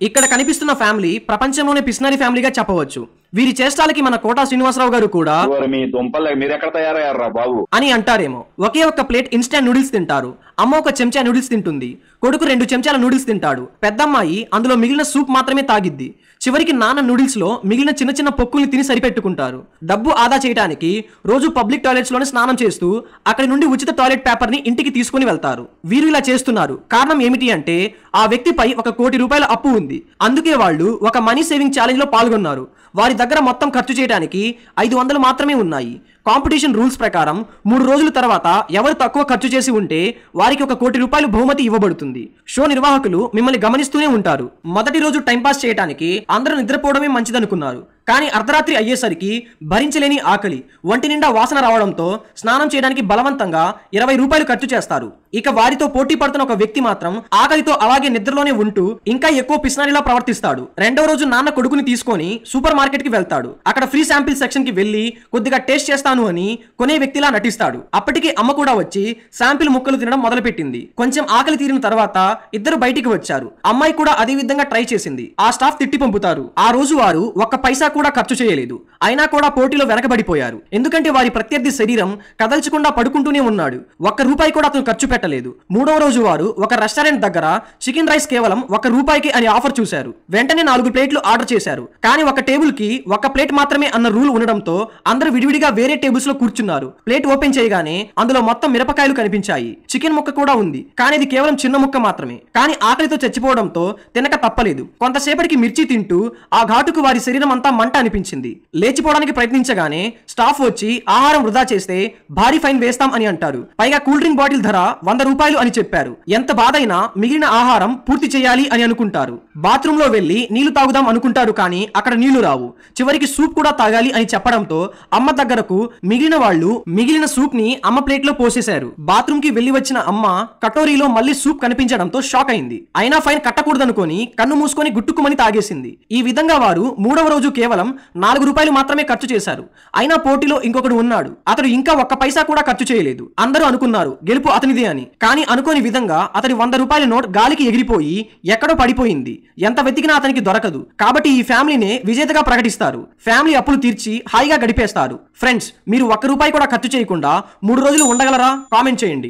ఇక్కడ కనిపిస్తున్న ఫ్యామిలీ ప్రపంచంలోనే పిస్నరీ ఫ్యామిలీగా చెప్పవచ్చు. వీరి చేష్టాలకి మన కోటా శ్రీనివాసరావు గారు కూడా మీ దుంపలు మీరెక్కడ తయారయ్యారా బాబు అని అంటారేమో. ఒకే ఒక్క ప్లేట్ ఇన్స్టాంట్ నూడిల్స్ తింటారు. అమ్మ ఒక చెంచా నూడిల్స్ తింటుంది. కొడుకు 2 చెంచాల నూడిల్స్ తింటాడు. పెద్దమ్మాయి అందులో మిగిలిన సూప్ మాత్రమే తాగిద్ది. చివరికి నాన్న నూడిల్స్ లో మిగిలిన చిన్న చిన్న పొక్కుల్ని తిని సరిపెట్టుకుంటారు. డబ్బు ఆదా చేయడానికి రోజు పబ్లిక్ టాయిలెట్స్ లోనే స్నానం చేస్తూ అక్కడి నుండి ఉచిత టాయిలెట్ పేపర్ ని ఇంటికి తీసుకుని వెళ్తారు. వీరు ఇలా చేస్తున్నారు కారణం ఏమిటి అంటే ఆ వ్యక్తిపై ₹1 కోటి అప్పు ఉంది. అందుకే వాళ్ళు ఒక మనీ సేవింగ్ ఛాలెంజ్ లో పాల్గొన్నారు. వారి దగ్గర మొత్తం ఖర్చు చేయడానికి 500 మాత్రమే ఉన్నాయి. కాంపిటీషన్ రూల్స్ ప్రకారం 3 రోజుల తర్వాత ఎవరు తక్కువ ఖర్చు చేసి ఉంటే వారికి ₹1 కోటి బహుమతి ఇవ్వబడుతుంది. షో నిర్వాహకులు మిమ్మల్ని గమనిస్తూనే ఉంటారు. మొదటి రోజు టైంపాస్ చేయడానికి అందరూ నిద్రపోవడమే మంచిదనుకున్నారు. కానీ అర్ధరాత్రి అయ్యేసరికి భరించలేని ఆకలి, ఒంటి నిండా వాసన రావడంతో స్నానం చేయడానికి బలవంతంగా ₹20 ఖర్చు చేస్తారు. ఇక వారితో పోటీ పడుతున్న ఒక వ్యక్తి మాత్రం ఆకలితో అలాగే నిద్రలోనే ఉంటూ ఇంకా ఎక్కువ పిస్నారిలా ప్రవర్తిస్తాడు. రెండో రోజు నాన్న కొడుకుని తీసుకొని సూపర్ మార్కెట్ కి వెళ్తాడు. అక్కడ ఫ్రీ శాంపిల్ సెక్షన్ కి వెళ్లి కొద్దిగా టేస్ట్ చేస్తాను అని కొనే వ్యక్తిలా నటిస్తాడు. అప్పటికి అమ్మ కూడా వచ్చి శాంపిల్ ముక్కలు తినడం మొదలుపెట్టింది. కొంచెం ఆకలి తీరిన తర్వాత ఇద్దరు బయటికి వచ్చారు. అమ్మాయి కూడా అదే విధంగా ట్రై చేసింది. ఆ స్టాఫ్ తిట్టి పంపుతారు. ఆ రోజు వారు ఒక్క పైసా కూడా ఖర్చు చేయలేదు. అయినా కూడా పోటీలో వెనకబడిపోయారు. ఎందుకంటే వారి ప్రత్యర్థి శరీరం కదల్చకుండా పడుకుంటూనే ఉన్నాడు. ₹1 కూడా అతను ఖర్చు పెట్టలేదు. మూడవ రోజు వారు ఒక రెస్టారెంట్ దగ్గర చికెన్ రైస్ కేవలం ₹1 అని ఆఫర్ చూశారు. వెంటనే 4 ప్లేట్లు ఆర్డర్ చేశారు. కానీ ఒక టేబుల్ కి 1 ప్లేట్ మాత్రమే అన్న రూల్ ఉండడంతో అందరూ విడివిడిగా వేరే టేబుల్స్ లో కూర్చున్నారు. ప్లేట్ ఓపెన్ చేయగానే అందులో మొత్తం మిరపకాయలు కనిపించాయి. చికెన్ ముక్క కూడా ఉంది. కానీ ఇది కేవలం చిన్న ముక్క మాత్రమే. కానీ ఆకలితో చచ్చిపోవడంతో తినక తప్పలేదు. కొంతసేపటికి మిర్చి తింటూ ఆ ఘాటుకు వారి శరీరం అంతా మంట అనిపించింది. లేచిపోవడానికి ప్రయత్నించగానే స్టాఫ్ వచ్చి ఆహారం వృధా చేస్తే భారీ ఫైన్ వేస్తాం అని అంటారు. పైగా కూల్ డ్రింక్ బాటిల్ ధర ₹100 అని చెప్పారు. ఎంత బాధైనా మిగిలిన ఆహారం పూర్తి చేయాలి అని అనుకుంటారు. బాత్రూమ్ లో వెళ్లి నీళ్లు తాగుదాం అనుకుంటారు. కానీ అక్కడ నీళ్లు రావు. చివరికి సూప్ కూడా తాగాలి అని చెప్పడంతో అమ్మ దగ్గరకు మిగిలిన వాళ్ళు మిగిలిన సూప్ ని అమ్మ ప్లేట్ లో పోసేశారు. బాత్రూమ్ కి వెళ్లి వచ్చిన అమ్మ కటోరీలో మళ్ళీ సూప్ కనిపించడంతో షాక్ అయింది. అయినా ఫైన్ కట్టకూడదనుకొని కన్ను మూసుకొని గుట్టుకుమని తాగేసింది. ఈ విధంగా వారు 3వ రోజు కేవలం ₹4 మాత్రమే ఖర్చు చేశారు. అయినా పోటీలో ఇంకొకడు ఉన్నాడు. అతడు ఇంకా ₹1 కూడా ఖర్చు చేయలేదు. అందరూ అనుకున్నారు గెలుపు అతనిదే అని. కానీ అనుకోని విధంగా అతడి ₹100 నోట్ గాలికి ఎగిరిపోయి ఎక్కడో పడిపోయింది. ఎంత వెతికినా అతనికి దొరకదు. కాబట్టి ఈ ఫ్యామిలీనే విజేతగా ప్రకటిస్తారు. ఫ్యామిలీ అప్పులు తీర్చి హాయిగా గడిపేస్తారు. ఫ్రెండ్స్, మీరు ₹1 కూడా ఖర్చు చేయకుండా 3 రోజులు ఉండగలరా? కామెంట్ చేయండి.